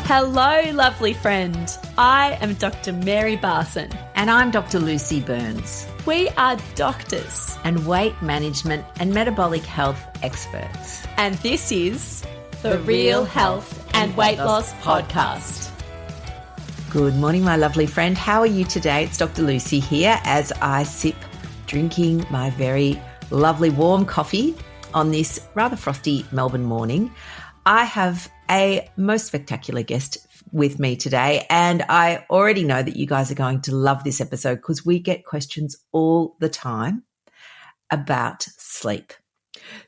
Hello, lovely friend. I am Dr. Mary Barson. And I'm Dr. Lucy Burns. We are doctors and weight management and metabolic health experts. And this is the Real Health and Weight Loss Podcast. Good morning, my lovely friend. How are you today? It's Dr. Lucy here as I sip drinking my very lovely warm coffee on this rather frosty Melbourne morning. I have a most spectacular guest with me today, and I already know that you guys are going to love this episode because we get questions all the time about sleep.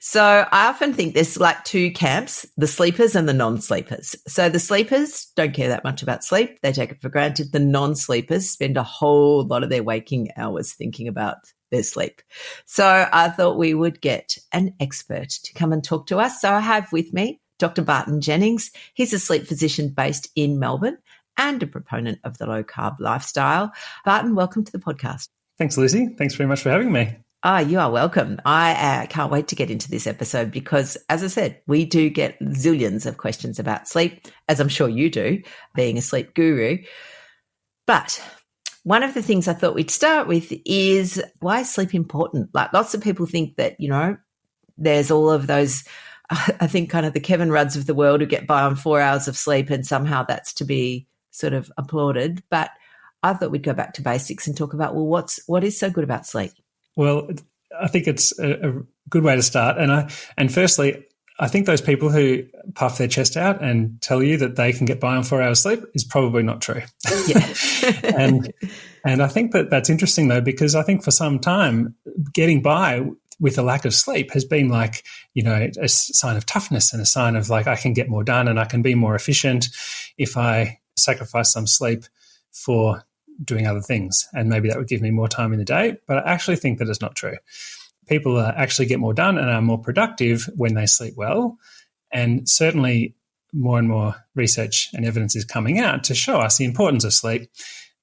So I often think there's like two camps, the sleepers and the non-sleepers. So the sleepers don't care that much about sleep. They take it for granted. The non-sleepers spend a whole lot of their waking hours thinking about their sleep. So I thought we would get an expert to come and talk to us. So I have with me Dr. Barton Jennings. He's a sleep physician based in Melbourne and a proponent of the low-carb lifestyle. Barton, welcome to the podcast. Thanks, Lucy. Thanks very much for having me. You are welcome. I can't wait to get into this episode because, as I said, we do get zillions of questions about sleep, as I'm sure you do, being a sleep guru. But one of the things I thought we'd start with is, why is sleep important? Like, lots of people think that, there's all of those, I think, kind of the Kevin Rudds of the world who get by on 4 hours of sleep and somehow that's to be sort of applauded. But I thought we'd go back to basics and talk about, what is so good about sleep? Well, I think it's a good way to start. And firstly, I think those people who puff their chest out and tell you that they can get by on 4 hours sleep is probably not true. Yeah. and I think that's interesting, though, because I think for some time getting by with a lack of sleep has been like, a sign of toughness and a sign of like, I can get more done and I can be more efficient if I sacrifice some sleep for doing other things. And maybe that would give me more time in the day. But I actually think that it's not true. People actually get more done and are more productive when they sleep well. And certainly more and more research and evidence is coming out to show us the importance of sleep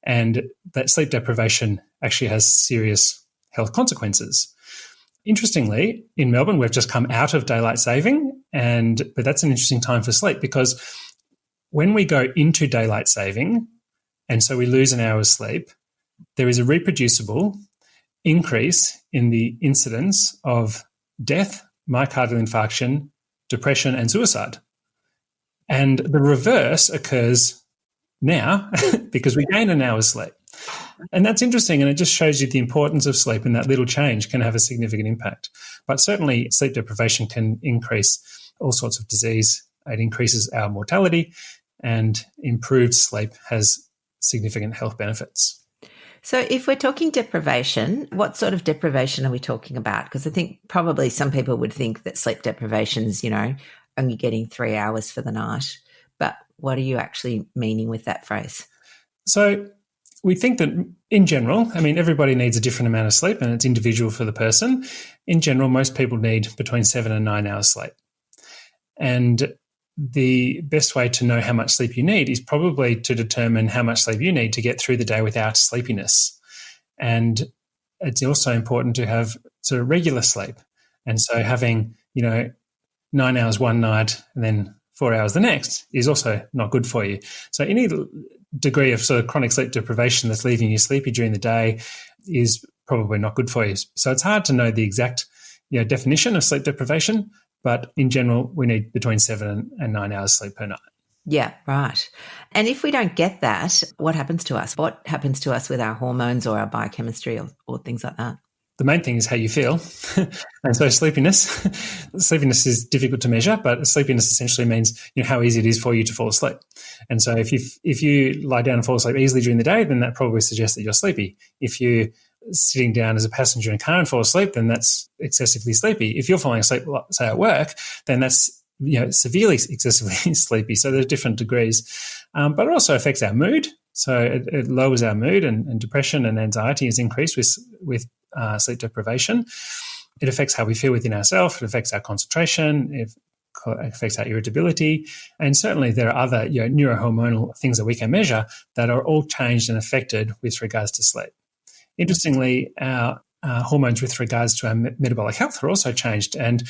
and that sleep deprivation actually has serious health consequences. Interestingly, in Melbourne, we've just come out of daylight saving, but that's an interesting time for sleep because when we go into daylight saving, and so we lose an hour's sleep, there is a reproducible increase in the incidence of death, myocardial infarction, depression, and suicide. And the reverse occurs now because we gain an hour's sleep. And that's interesting, and it just shows you the importance of sleep, and that little change can have a significant impact. But certainly sleep deprivation can increase all sorts of disease. It increases our mortality, and improved sleep has significant health benefits. So if we're talking deprivation, what sort of deprivation are we talking about? Because I think probably some people would think that sleep deprivation is, only getting 3 hours for the night. But what are you actually meaning with that phrase? So we think that in general, everybody needs a different amount of sleep and it's individual for the person. In general, most people need between 7 and 9 hours sleep. And the best way to know how much sleep you need is probably to determine how much sleep you need to get through the day without sleepiness. And it's also important to have sort of regular sleep. And so having, 9 hours one night and then 4 hours the next is also not good for you. So any degree of sort of chronic sleep deprivation that's leaving you sleepy during the day is probably not good for you. So it's hard to know the exact definition of sleep deprivation, but in general, we need between 7 and 9 hours sleep per night. Yeah, right. And if we don't get that, what happens to us? What happens to us with our hormones or our biochemistry or things like that? The main thing is how you feel. And so sleepiness is difficult to measure, but sleepiness essentially means how easy it is for you to fall asleep. And so if you lie down and fall asleep easily during the day, then that probably suggests that you're sleepy. If you're sitting down as a passenger in a car and fall asleep, then that's excessively sleepy. If you're falling asleep, say at work, then that's severely excessively sleepy. So there's different degrees. But it also affects our mood. So it lowers our mood, and depression and anxiety is increased with sleep deprivation. It affects how we feel within ourselves. It affects our concentration. It affects our irritability. And certainly there are other neurohormonal things that we can measure that are all changed and affected with regards to sleep. Interestingly, our hormones with regards to our metabolic health are also changed, and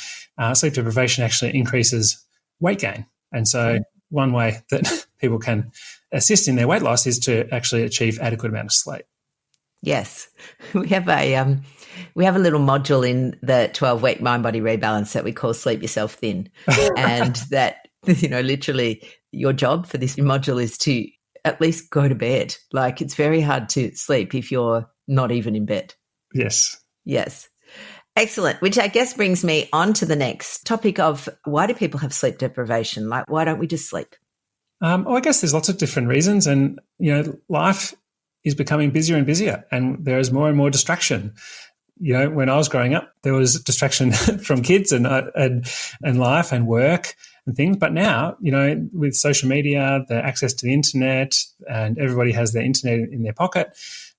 sleep deprivation actually increases weight gain. And so one way that people can assist in their weight loss is to actually achieve adequate amount of sleep. Yes. We have a little module in the 12-week Mind Body Rebalance that we call Sleep Yourself Thin. And that, literally your job for this module is to at least go to bed. Like, it's very hard to sleep if you're not even in bed. Yes. Yes. Excellent. Which I guess brings me on to the next topic of, why do people have sleep deprivation? Like, why don't we just sleep? I guess there's lots of different reasons, and life is becoming busier and busier, and there is more and more distraction. When I was growing up, there was distraction from kids and life and work and things. But now, with social media, the access to the internet, and everybody has their internet in their pocket.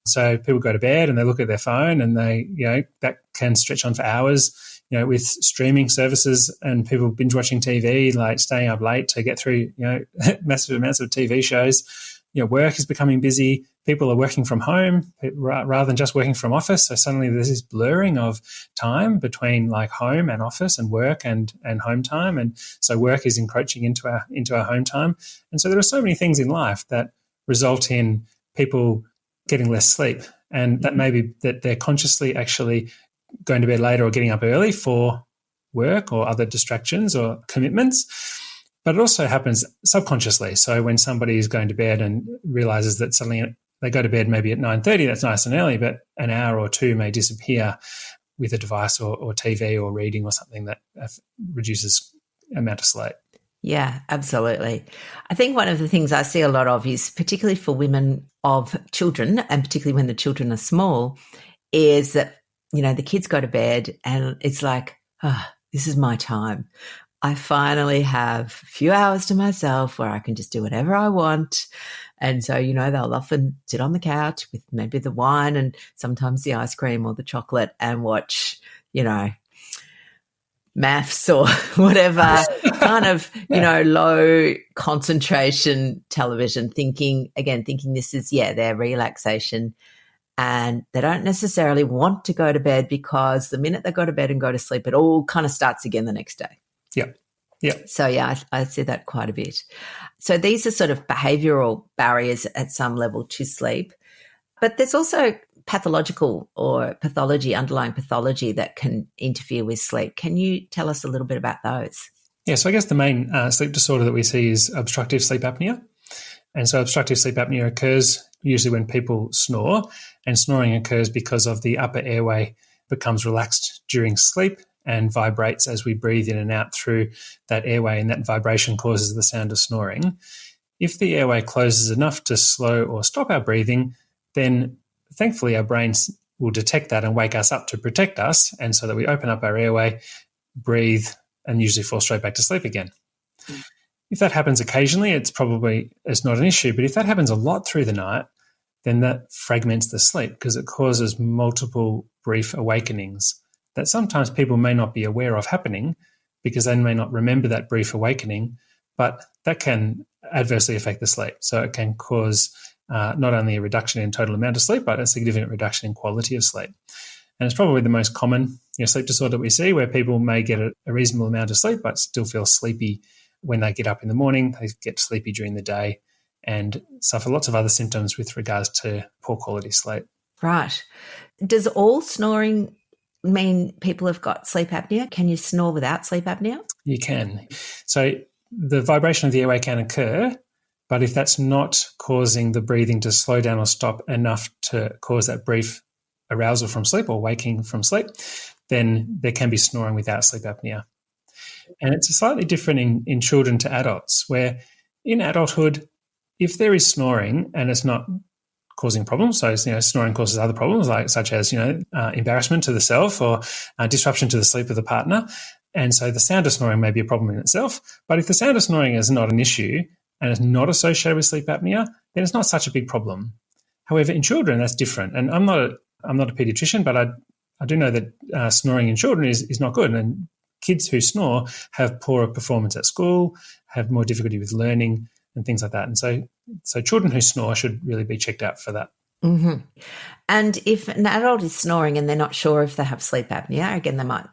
So people go to bed and they look at their phone, and that can stretch on for hours. With streaming services and people binge watching TV, like staying up late to get through, massive amounts of TV shows. Work is becoming busy. People are working from home rather than just working from office. So suddenly there's this blurring of time between like home and office, and work and home time. And so work is encroaching into our home time. And so there are so many things in life that result in people getting less sleep. And that may be that they're consciously actually going to bed later or getting up early for work or other distractions or commitments. But it also happens subconsciously. So when somebody is going to bed and realizes that suddenly they go to bed maybe at 9:30, that's nice and early, but an hour or two may disappear with a device or TV or reading or something that reduces amount of sleep. Yeah, absolutely. I think one of the things I see a lot of is, particularly for women of children, and particularly when the children are small, is that, the kids go to bed and it's like, this is my time. I finally have a few hours to myself where I can just do whatever I want. And so, they'll often sit on the couch with maybe the wine and sometimes the ice cream or the chocolate and watch, maths or whatever kind of, low concentration television, thinking this is, their relaxation. And they don't necessarily want to go to bed, because the minute they go to bed and go to sleep, it all kind of starts again the next day. Yeah. Yeah. So, I see that quite a bit. So these are sort of behavioural barriers at some level to sleep. But there's also pathological or underlying pathology that can interfere with sleep. Can you tell us a little bit about those? Yeah, so I guess the main sleep disorder that we see is obstructive sleep apnea. And so obstructive sleep apnea occurs usually when people snore, and snoring occurs because of the upper airway becomes relaxed during sleep and vibrates as we breathe in and out through that airway, and that vibration causes the sound of snoring. If the airway closes enough to slow or stop our breathing, then thankfully our brains will detect that and wake us up to protect us, and so that we open up our airway, breathe, and usually fall straight back to sleep again. If that happens occasionally, it's not an issue. But if that happens a lot through the night, then that fragments the sleep, because it causes multiple brief awakenings that sometimes people may not be aware of happening, because they may not remember that brief awakening, but that can adversely affect the sleep. So it can cause not only a reduction in total amount of sleep, but a significant reduction in quality of sleep. And it's probably the most common sleep disorder we see, where people may get a reasonable amount of sleep but still feel sleepy when they get up in the morning. They get sleepy during the day and suffer lots of other symptoms with regards to poor quality sleep. Right. Does all snoring mean people have got sleep apnea? Can you snore without sleep apnea? You can. So the vibration of the airway can occur, but if that's not causing the breathing to slow down or stop enough to cause that brief arousal from sleep or waking from sleep, then there can be snoring without sleep apnea. And it's slightly different in children to adults, where in adulthood, if there is snoring and it's not causing problems, so snoring causes other problems, such as embarrassment to the self or disruption to the sleep of the partner, and so the sound of snoring may be a problem in itself. But if the sound of snoring is not an issue and is not associated with sleep apnea, then it's not such a big problem. However, in children, that's different. And I'm not a pediatrician, but I do know that snoring in children is not good. And kids who snore have poorer performance at school, have more difficulty with learning and things like that. And so children who snore should really be checked out for that. Mm-hmm. And if an adult is snoring and they're not sure if they have sleep apnea, again, they might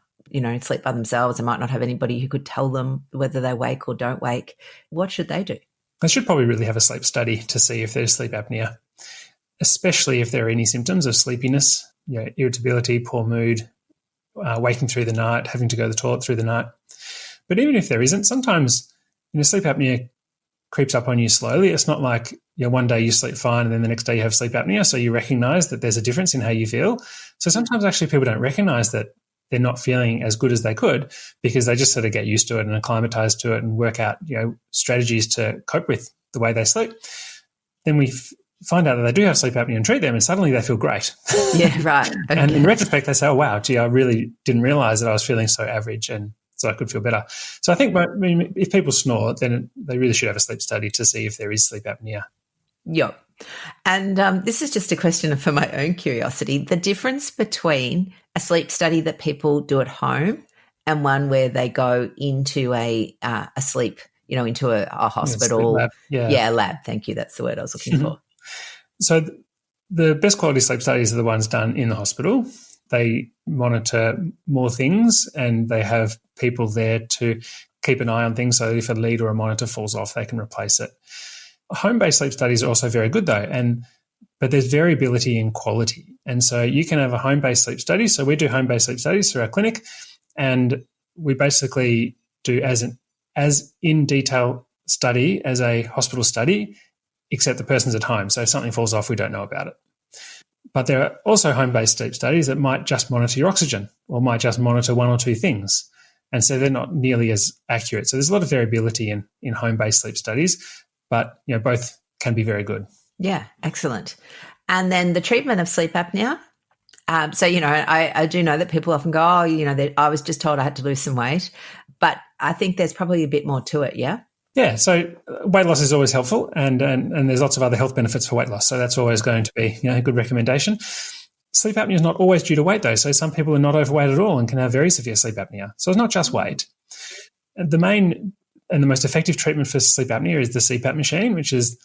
sleep by themselves. They might not have anybody who could tell them whether they wake or don't wake. What should they do? They should probably really have a sleep study to see if there's sleep apnea, especially if there are any symptoms of sleepiness, irritability, poor mood, waking through the night, having to go to the toilet through the night. But even if there isn't, sometimes sleep apnea creeps up on you slowly. It's not like one day you sleep fine and then the next day you have sleep apnea, so you recognise that there's a difference in how you feel. So sometimes actually people don't recognise that they're not feeling as good as they could because they just sort of get used to it and acclimatise to it and work out strategies to cope with the way they sleep. Then we find out that they do have sleep apnea and treat them, and suddenly they feel great. Yeah, right. Okay. And in retrospect, they say, oh, wow, gee, I really didn't realise that I was feeling so average and so I could feel better. So I think if people snore, then they really should have a sleep study to see if there is sleep apnea. Yep. And this is just a question for my own curiosity. The difference between a sleep study that people do at home and one where they go into a sleep, into a hospital. Lab. Yeah, lab. Thank you. That's the word I was looking for. So the best quality sleep studies are the ones done in the hospital. They monitor more things and they have people there to keep an eye on things so that if a lead or a monitor falls off, they can replace it. Home-based sleep studies are also very good though, but there's variability in quality. And so you can have a home-based sleep study. So we do home-based sleep studies through our clinic, and we basically do as in detail study as a hospital study, except the person's at home. So if something falls off, we don't know about it. But there are also home-based sleep studies that might just monitor your oxygen or might just monitor one or two things. And so they're not nearly as accurate. So there's a lot of variability in home-based sleep studies, but both can be very good. Yeah, excellent. And then the treatment of sleep apnea. So, I do know that people often go, I was just told I had to lose some weight, but I think there's probably a bit more to it, yeah? Yeah, so weight loss is always helpful, and there's lots of other health benefits for weight loss. So that's always going to be a good recommendation. Sleep apnea is not always due to weight, though. So some people are not overweight at all and can have very severe sleep apnea. So it's not just weight. The main and the most effective treatment for sleep apnea is the CPAP machine, which is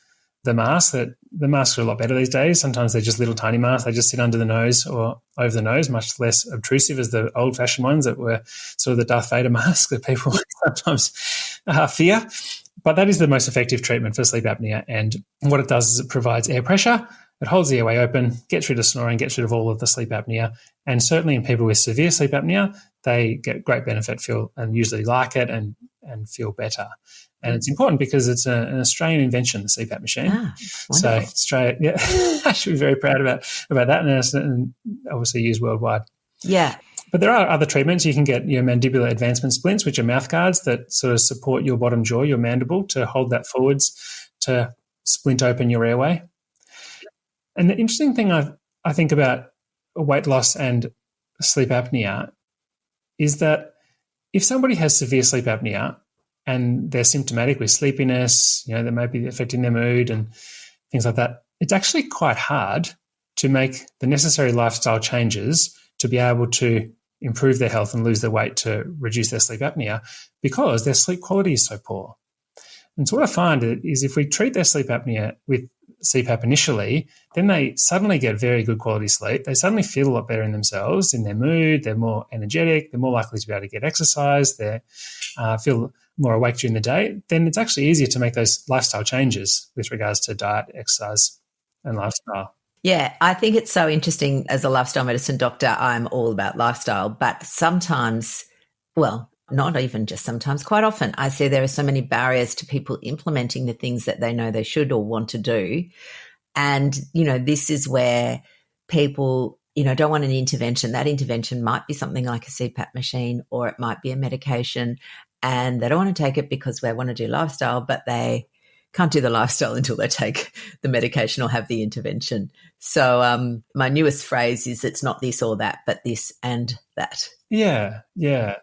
the mask. The masks are a lot better these days. Sometimes they're just little tiny masks. They just sit under the nose or over the nose, much less obtrusive as the old-fashioned ones that were sort of the Darth Vader mask that people sometimes fear. But that is the most effective treatment for sleep apnea. And what it does is it provides air pressure. It holds the airway open, gets rid of snoring, gets rid of all of the sleep apnea. And certainly in people with severe sleep apnea, they get great benefit, feel and usually like it and feel better. And it's important because it's an Australian invention, the CPAP machine. So Australia, I should be very proud about that, and obviously used worldwide. Yeah. But there are other treatments. You can get your mandibular advancement splints, which are mouth guards that sort of support your bottom jaw, your mandible, to hold that forwards to splint open your airway. And the interesting thing I think about weight loss and sleep apnea is that if somebody has severe sleep apnea and they're symptomatic with sleepiness, that may be affecting their mood and things like that, it's actually quite hard to make the necessary lifestyle changes to be able to improve their health and lose their weight to reduce their sleep apnea because their sleep quality is so poor. And so what I find is if we treat their sleep apnea with CPAP initially, then they suddenly get very good quality sleep. They suddenly feel a lot better in themselves, in their mood. They're more energetic. They're more likely to be able to get exercise. They feel more awake during the day. Then it's actually easier to make those lifestyle changes with regards to diet, exercise, and lifestyle. Yeah, I think it's so interesting. As a lifestyle medicine doctor, I'm all about lifestyle, but sometimes, well, not even just sometimes, quite often, I see there are so many barriers to people implementing the things that they know they should or want to do. And, this is where people, don't want an intervention. That intervention might be something like a CPAP machine, or it might be a medication, and they don't want to take it because they want to do lifestyle, but they can't do the lifestyle until they take the medication or have the intervention. So my newest phrase is it's not this or that, but this and that. Yeah,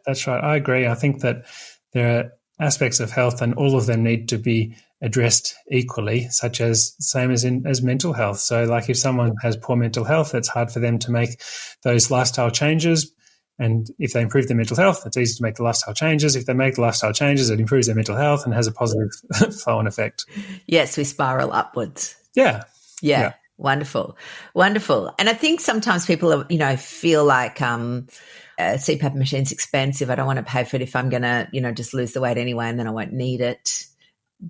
that's right. I agree. I think that there are aspects of health and all of them need to be addressed equally, such as same as mental health. So like if someone has poor mental health, it's hard for them to make those lifestyle changes. And if they improve their mental health, it's easy to make the lifestyle changes. If they make the lifestyle changes, it improves their mental health and has a positive flow-on effect. Yes, we spiral upwards. Yeah. Wonderful. And I think sometimes people, feel like, CPAP machine's expensive. I don't want to pay for it if I'm going to, just lose the weight anyway and then I won't need it.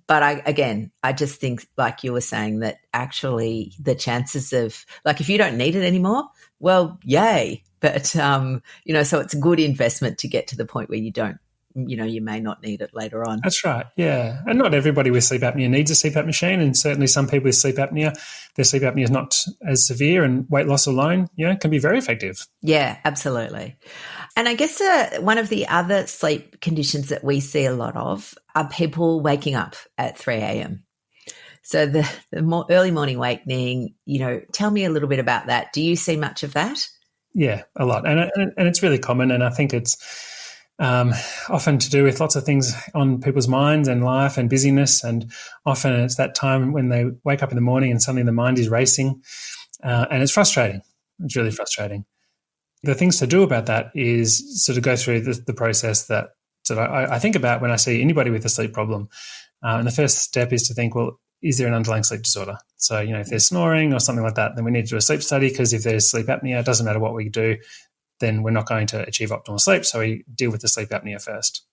But I just think, like you were saying, that actually the chances of, like, if you don't need it anymore, well, yay. But, so it's a good investment to get to the point where you don't, you may not need it later on. That's right, yeah. And not everybody with sleep apnea needs a CPAP machine, and certainly some people with sleep apnea, their sleep apnea is not as severe, and weight loss alone, can be very effective. Yeah, absolutely. And I guess one of the other sleep conditions that we see a lot of are people waking up at 3 a.m. So the more early morning awakening, tell me a little bit about that. Do you see much of that? Yeah, a lot. And it's really common, and I think it's often to do with lots of things on people's minds and life and busyness, and often it's that time when they wake up in the morning and suddenly the mind is racing, and it's frustrating. It's really frustrating. The things to do about that is sort of go through the process that I think about when I see anybody with a sleep problem. And the first step is to think, well, is there an underlying sleep disorder? So, if there's snoring or something like that, then we need to do a sleep study, because if there's sleep apnea, it doesn't matter what we do, then we're not going to achieve optimal sleep. So we deal with the sleep apnea first.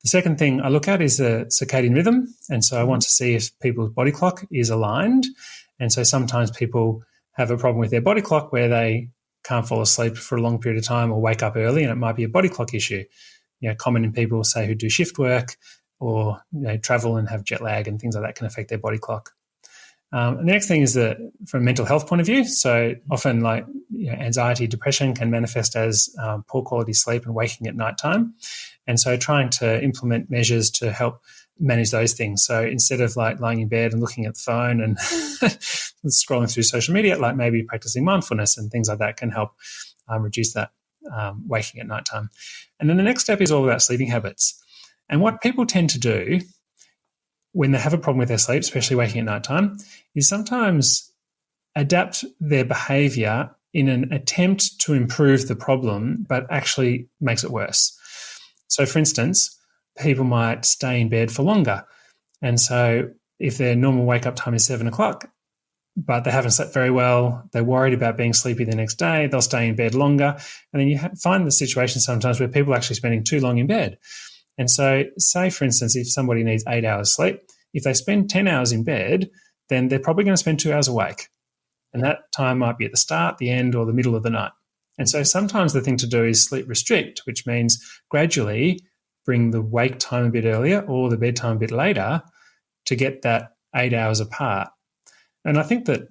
The second thing I look at is the circadian rhythm. And so I want to see if people's body clock is aligned. And so sometimes people have a problem with their body clock where they can't fall asleep for a long period of time or wake up early, and it might be a body clock issue. Common in people, say, who do shift work or travel and have jet lag and things like that can affect their body clock. And the next thing is that from a mental health point of view, so often anxiety, depression can manifest as poor quality sleep and waking at nighttime. And so trying to implement measures to help manage those things. So instead of lying in bed and looking at the phone and scrolling through social media, maybe practicing mindfulness and things like that can help reduce that waking at nighttime. And then the next step is all about sleeping habits. And what people tend to do when they have a problem with their sleep, especially waking at nighttime, is sometimes adapt their behavior in an attempt to improve the problem, but actually makes it worse. So, for instance, people might stay in bed for longer. And so if their normal wake-up time is 7 o'clock, but they haven't slept very well, they're worried about being sleepy the next day, they'll stay in bed longer. And then you find the situation sometimes where people are actually spending too long in bed. And so say, for instance, if somebody needs 8 hours sleep, if they spend 10 hours in bed, then they're probably going to spend 2 hours awake. And that time might be at the start, the end, or the middle of the night. And so sometimes the thing to do is sleep restrict, which means gradually bring the wake time a bit earlier or the bedtime a bit later to get that 8 hours apart. And I think that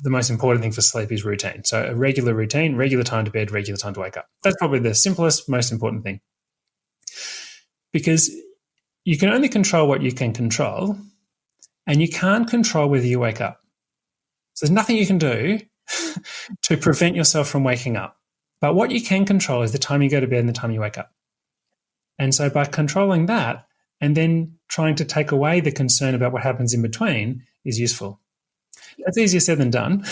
the most important thing for sleep is routine. So a regular routine, regular time to bed, regular time to wake up. That's probably the simplest, most important thing. Because you can only control what you can control, and you can't control whether you wake up. So there's nothing you can do to prevent yourself from waking up. But what you can control is the time you go to bed and the time you wake up. And so by controlling that and then trying to take away the concern about what happens in between is useful. That's easier said than done.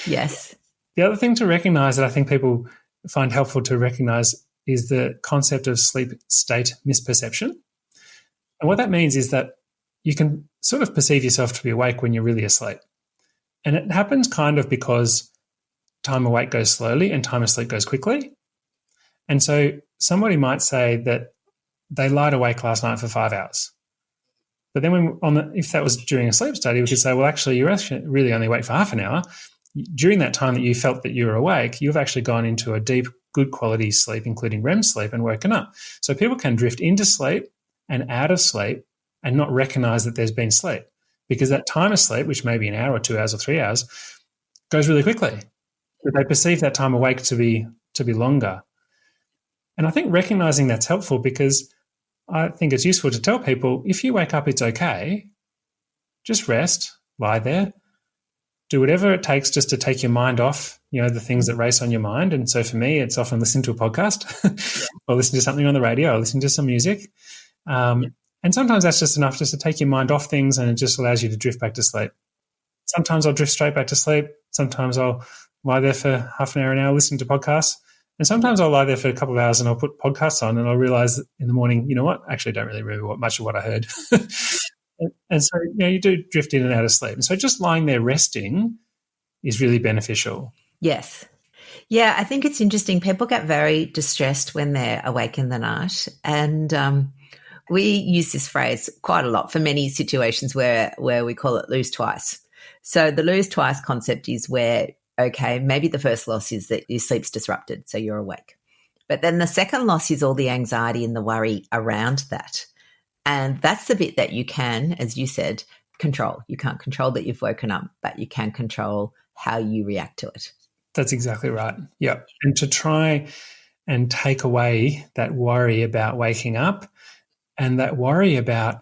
Yes. The other thing to recognize that I think people find helpful to recognize is the concept of sleep state misperception. And what that means is that you can sort of perceive yourself to be awake when you're really asleep. And it happens kind of because time awake goes slowly and time asleep goes quickly. And so somebody might say that they lied awake last night for 5 hours. But then if that was during a sleep study, we could say, well, actually, you're actually really only awake for half an hour. During that time that you felt that you were awake, you've actually gone into a deep, good quality sleep, including REM sleep, and woken up. So people can drift into sleep and out of sleep and not recognize that there's been sleep, because that time of sleep, which may be an hour or 2 hours or 3 hours, goes really quickly. But they perceive that time awake to be longer. And I think recognizing that's helpful, because I think it's useful to tell people, if you wake up, it's okay. Just rest, lie there, do whatever it takes just to take your mind off, the things that race on your mind. And so for me, it's often listen to a podcast or listen to something on the radio or listen to some music. And sometimes that's just enough just to take your mind off things, and it just allows you to drift back to sleep. Sometimes I'll drift straight back to sleep. Sometimes I'll lie there for half an hour, listening to podcasts. And sometimes I'll lie there for a couple of hours and I'll put podcasts on, and I'll realize in the morning, you know what, I actually don't really remember much of what I heard. And so, you do drift in and out of sleep. And so just lying there resting is really beneficial. Yes. Yeah, I think it's interesting. People get very distressed when they're awake in the night. And we use this phrase quite a lot for many situations where we call it lose twice. So the lose twice concept is where, okay, maybe the first loss is that your sleep's disrupted, so you're awake. But then the second loss is all the anxiety and the worry around that. And that's the bit that you can, as you said, control. You can't control that you've woken up, but you can control how you react to it. That's exactly right. Yeah. And to try and take away that worry about waking up and that worry about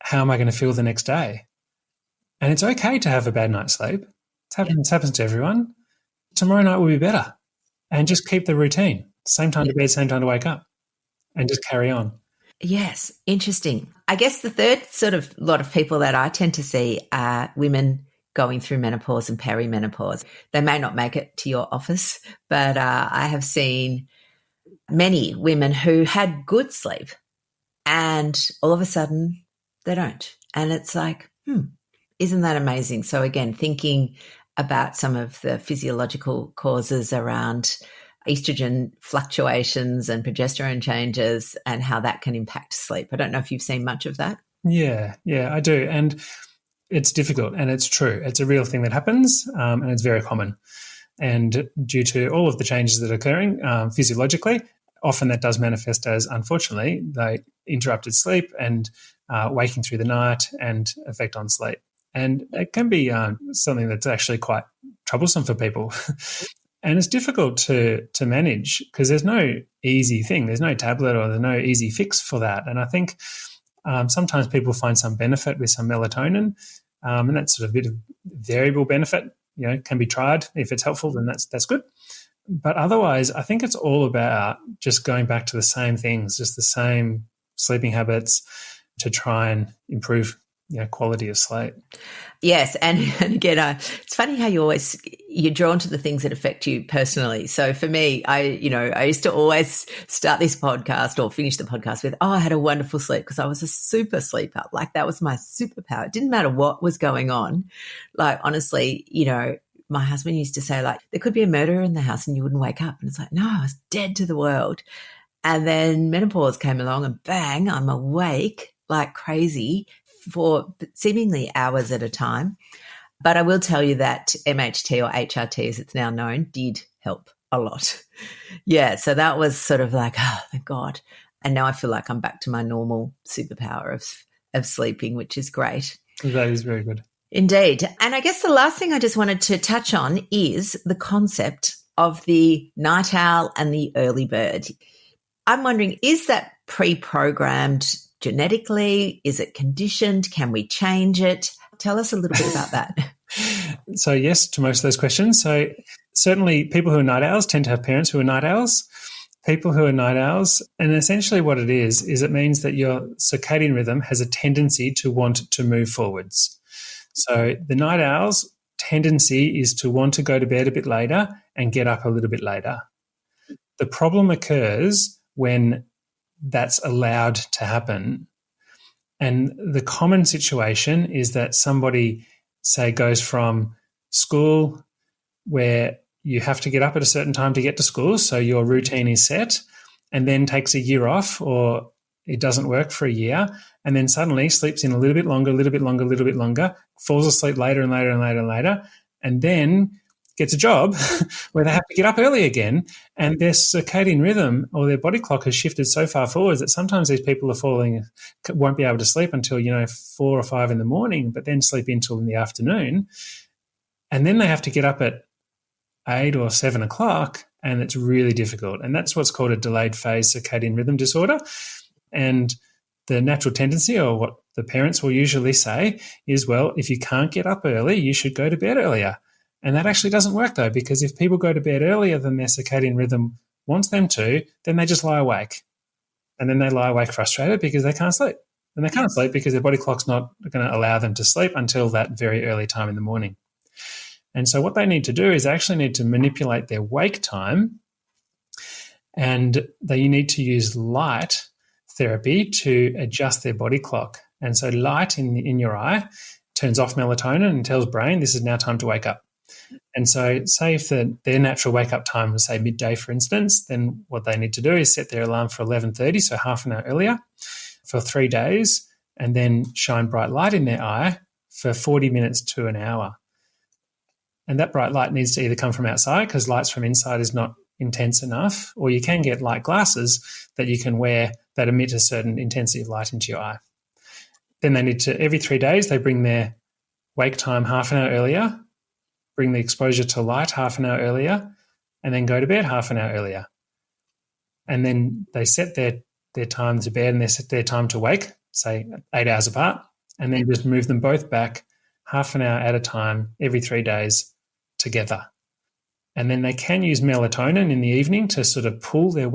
how am I going to feel the next day. And it's okay to have a bad night's sleep. It happens to everyone. Tomorrow night will be better. And just keep the routine. Same time to bed, same time to wake up. And just carry on. Yes, interesting. I guess the third sort of lot of people that I tend to see are women going through menopause and perimenopause. They may not make it to your office, but I have seen many women who had good sleep and all of a sudden they don't. And it's like, isn't that amazing? So again, thinking about some of the physiological causes around estrogen fluctuations and progesterone changes and how that can impact sleep. I don't know if you've seen much of that. Yeah, I do. And it's difficult and it's true. It's a real thing that happens and it's very common. And due to all of the changes that are occurring physiologically, often that does manifest as, unfortunately, the interrupted sleep and waking through the night and effect on sleep. And it can be something that's actually quite troublesome for people. And it's difficult to manage because there's no easy thing. There's no tablet or there's no easy fix for that. And I think sometimes people find some benefit with some melatonin, and that's sort of a bit of variable benefit, can be tried. If it's helpful, then that's good. But otherwise, I think it's all about just going back to the same things, just the same sleeping habits to try and improve quality of sleep. Yes. And again, it's funny how you're drawn to the things that affect you personally. So for me, I used to always start this podcast or finish the podcast with, I had a wonderful sleep because I was a super sleeper. Like that was my superpower. It didn't matter what was going on. Like, honestly, my husband used to say, like, there could be a murderer in the house and you wouldn't wake up. And it's like, no, I was dead to the world. And then menopause came along and bang, I'm awake like crazy for seemingly hours at a time. But I will tell you that MHT or HRT, as it's now known, did help a lot. Yeah, so that was sort of like, oh, thank God. And now I feel like I'm back to my normal superpower of sleeping, which is great. That is very good. Indeed. And I guess the last thing I just wanted to touch on is the concept of the night owl and the early bird. I'm wondering, is that pre-programmed genetically? Is it conditioned? Can we change it? Tell us a little bit about that. So yes, to most of those questions. So certainly people who are night owls tend to have parents who are night owls. People who are night owls, and essentially what it is it means that your circadian rhythm has a tendency to want to move forwards. So the night owl's tendency is to want to go to bed a bit later and get up a little bit later. The problem occurs when that's allowed to happen. And the common situation is that somebody, say, goes from school where you have to get up at a certain time to get to school, so your routine is set, and then takes a year off or it doesn't work for a year, and then suddenly sleeps in a little bit longer, falls asleep later and later, and then gets a job where they have to get up early again, and their circadian rhythm or their body clock has shifted so far forward that sometimes these people won't be able to sleep until 4 or 5 in the morning, but then sleep until in the afternoon, and then they have to get up at 8 or 7 o'clock, and it's really difficult. And that's what's called a delayed phase circadian rhythm disorder. And the natural tendency, or what the parents will usually say, is, well, if you can't get up early, you should go to bed earlier. And that actually doesn't work, though, because if people go to bed earlier than their circadian rhythm wants them to, then they just lie awake. And then they lie awake frustrated because they can't sleep. And they can't sleep because their body clock's not going to allow them to sleep until that very early time in the morning. And so what they need to do is actually need to manipulate their wake time, and they need to use light therapy to adjust their body clock. And so light in your eye turns off melatonin and tells brain this is now time to wake up. And so say if their natural wake-up time was, say, midday, for instance, then what they need to do is set their alarm for 11:30, so half an hour earlier, for 3 days, and then shine bright light in their eye for 40 minutes to an hour. And that bright light needs to either come from outside because lights from inside is not intense enough, or you can get light glasses that you can wear that emit a certain intensity of light into your eye. Then they need to, every 3 days, they bring their wake time half an hour earlier, bring the exposure to light half an hour earlier, and then go to bed half an hour earlier. And then they set their time to bed and they set their time to wake, say 8 hours apart, and then just move them both back half an hour at a time every 3 days together. And then they can use melatonin in the evening to sort of pull their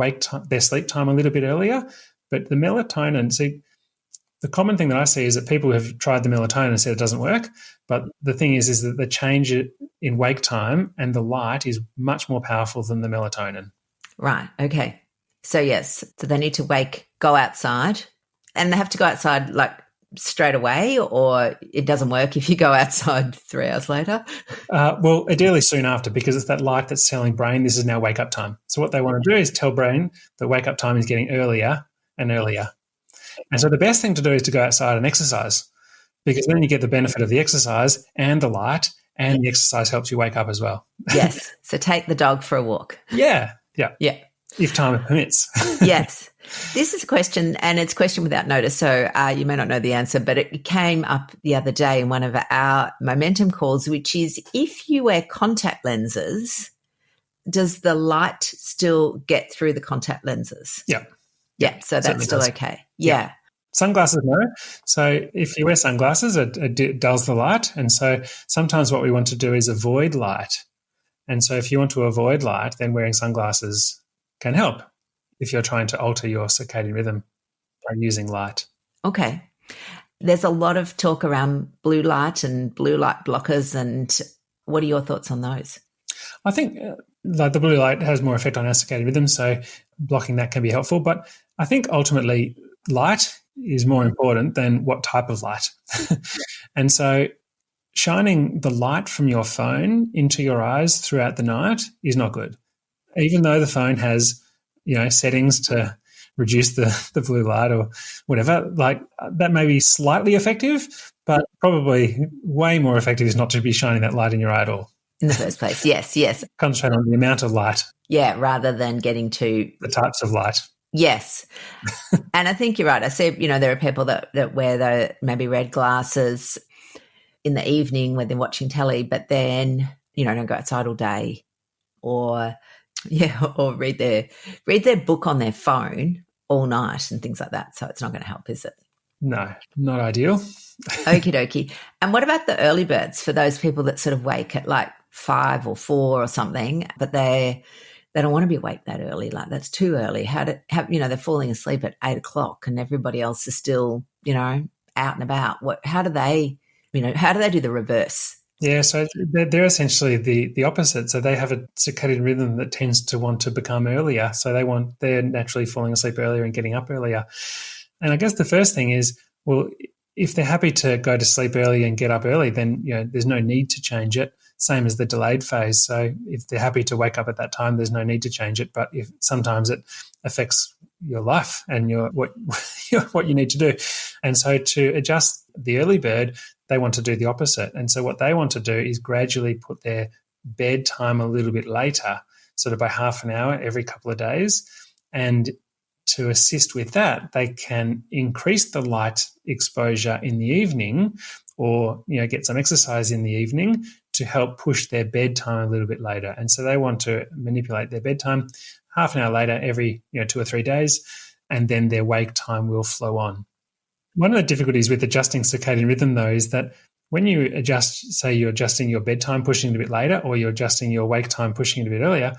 their sleep time a little bit earlier. But the melatonin, see, the common thing that I see is that people have tried the melatonin and said it doesn't work. But the thing is that the change in wake time and the light is much more powerful than the melatonin. Right. Okay. So yes, so they need to go outside, and they have to go outside like straight away, or it doesn't work if you go outside 3 hours later? Well, ideally soon after, because it's that light that's telling brain this is now wake up time. So what they want to do is tell brain that wake up time is getting earlier and earlier. And so the best thing to do is to go outside and exercise, because then you get the benefit of the exercise and the light, and the exercise helps you wake up as well. Yes. So take the dog for a walk. Yeah. If time permits. Yes. This is a question, and it's a question without notice, so you may not know the answer, but it came up the other day in one of our momentum calls, which is, if you wear contact lenses, does the light still get through the contact lenses? Yeah. Yeah, so that's still okay. Yeah. Sunglasses, no. So if you wear sunglasses, it dulls the light. And so sometimes what we want to do is avoid light. And so if you want to avoid light, then wearing sunglasses can help if you're trying to alter your circadian rhythm by using light. Okay. There's a lot of talk around blue light and blue light blockers, and what are your thoughts on those? I think like the blue light has more effect on our circadian rhythm, so blocking that can be helpful. But I think ultimately light is more important than what type of light. And so shining the light from your phone into your eyes throughout the night is not good. Even though the phone has, settings to reduce the blue light or whatever, like that may be slightly effective, but probably way more effective is not to be shining that light in your eye at all. In the first place, yes. Concentrate on the amount of light. Yeah, rather than getting to the types of light. Yes. And I think you're right. I see, there are people that wear the maybe red glasses in the evening when they're watching telly, but then, don't go outside all day, or read their book on their phone all night and things like that. So it's not going to help, is it? No, not ideal. Okie dokie. And what about the early birds, for those people that sort of wake at like 5 or 4 or something, but they don't want to be awake that early? Like, that's too early. They're falling asleep at 8 o'clock and everybody else is still, out and about. How do they do the reverse? Yeah, so they're essentially the opposite. So they have a circadian rhythm that tends to want to become earlier. So they're naturally falling asleep earlier and getting up earlier. And I guess the first thing is, well, if they're happy to go to sleep early and get up early, then there's no need to change it. Same as the delayed phase. So if they're happy to wake up at that time, there's no need to change it. But if sometimes it affects your life and what you need to do. And so to adjust the early bird, they want to do the opposite. And so what they want to do is gradually put their bedtime a little bit later, sort of by half an hour every couple of days. And to assist with that, they can increase the light exposure in the evening, or get some exercise in the evening to help push their bedtime a little bit later. And so they want to manipulate their bedtime half an hour later every 2 or 3 days, and then their wake time will flow on. One of the difficulties with adjusting circadian rhythm, though, is that when you adjust, say you're adjusting your bedtime, pushing it a bit later, or you're adjusting your wake time, pushing it a bit earlier,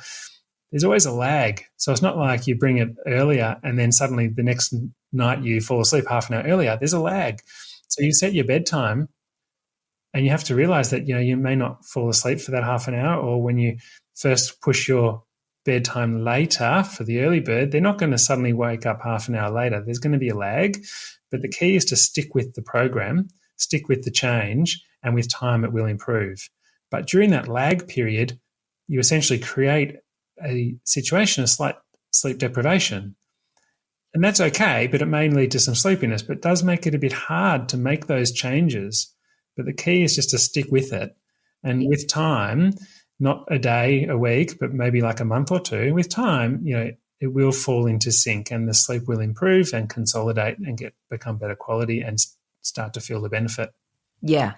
there's always a lag. So it's not like you bring it earlier and then suddenly the next night you fall asleep half an hour earlier. There's a lag. So you set your bedtime and you have to realize that, you may not fall asleep for that half an hour, or when you first push your bedtime later for the early bird, they're not going to suddenly wake up half an hour later. There's going to be a lag. But the key is to stick with the program, stick with the change, and with time it will improve. But during that lag period, you essentially create a situation of slight sleep deprivation. And that's okay, but it may lead to some sleepiness, but it does make it a bit hard to make those changes. But the key is just to stick with it. And with time, not a day, a week, but maybe like a month or two, with time, it will fall into sync and the sleep will improve and consolidate and become better quality and start to feel the benefit. Yeah.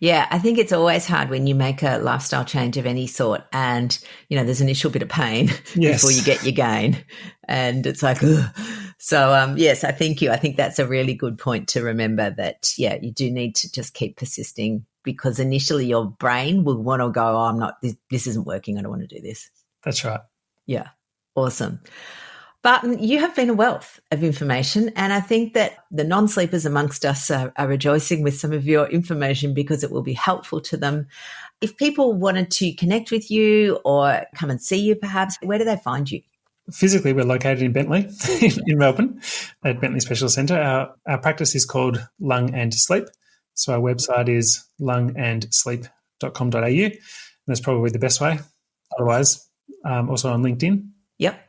Yeah, I think it's always hard when you make a lifestyle change of any sort and, there's an initial bit of pain before you get your gain. And it's like, ugh. So, yes, I thank you. I think that's a really good point to remember that, you do need to just keep persisting because initially your brain will want to go, this isn't working. I don't want to do this. That's right. Yeah. Awesome. Barton, you have been a wealth of information, and I think that the non-sleepers amongst us are rejoicing with some of your information because it will be helpful to them. If people wanted to connect with you or come and see you perhaps, where do they find you? Physically, we're located in Bentley, in Melbourne, at Bentley Specialist Centre. Our practice is called Lung and Sleep. So our website is lungandsleep.com.au. That's probably the best way. Otherwise, also on LinkedIn. Yep.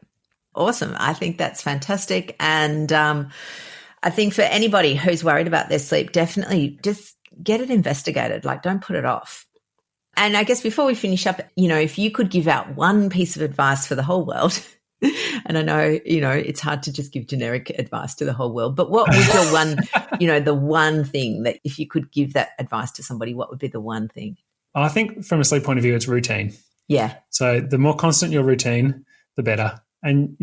Awesome. I think that's fantastic. And I think for anybody who's worried about their sleep, definitely just get it investigated. Like, don't put it off. And I guess before we finish up, if you could give out one piece of advice for the whole world, and I know, it's hard to just give generic advice to the whole world, but what would your one, the one thing that if you could give that advice to somebody, what would be the one thing? I think from a sleep point of view, it's routine. Yeah. So the more constant your routine, the better. And,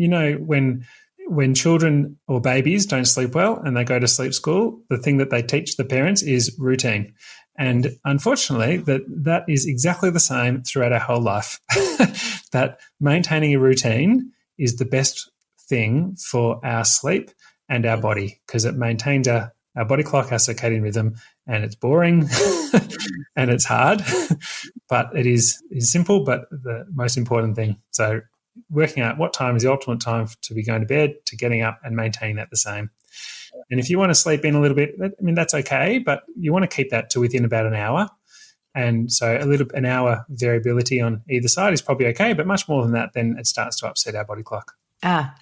when children or babies don't sleep well and they go to sleep school, the thing that they teach the parents is routine. And unfortunately, that is exactly the same throughout our whole life, that maintaining a routine is the best thing for our sleep and our body because it maintains our body clock, our circadian rhythm, and it's boring and it's hard, but it is simple, but the most important thing. So working out what time is the optimal time to be going to bed, to getting up and maintaining that the same. And if you want to sleep in a little bit, that's okay, but you want to keep that to within about an hour. And so an hour variability on either side is probably okay, but much more than that, then it starts to upset our body clock.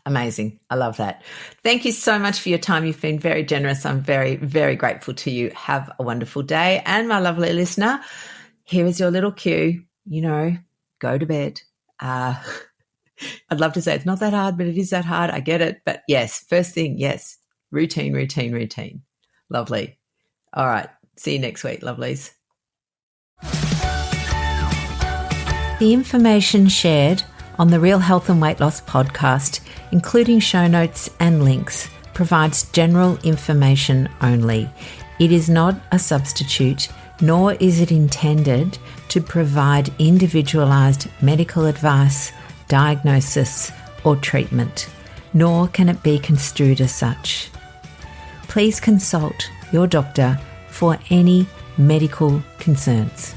Amazing. I love that. Thank you so much for your time. You've been very generous. I'm very, very grateful to you. Have a wonderful day. And my lovely listener, here is your little cue, go to bed. I'd love to say it's not that hard, but it is that hard. I get it. But yes, first thing, yes, routine. Lovely. All right. See you next week, lovelies. The information shared on the Real Health and Weight Loss podcast, including show notes and links, provides general information only. It is not a substitute, nor is it intended to provide individualized medical advice, diagnosis, or treatment, nor can it be construed as such. Please consult your doctor for any medical concerns.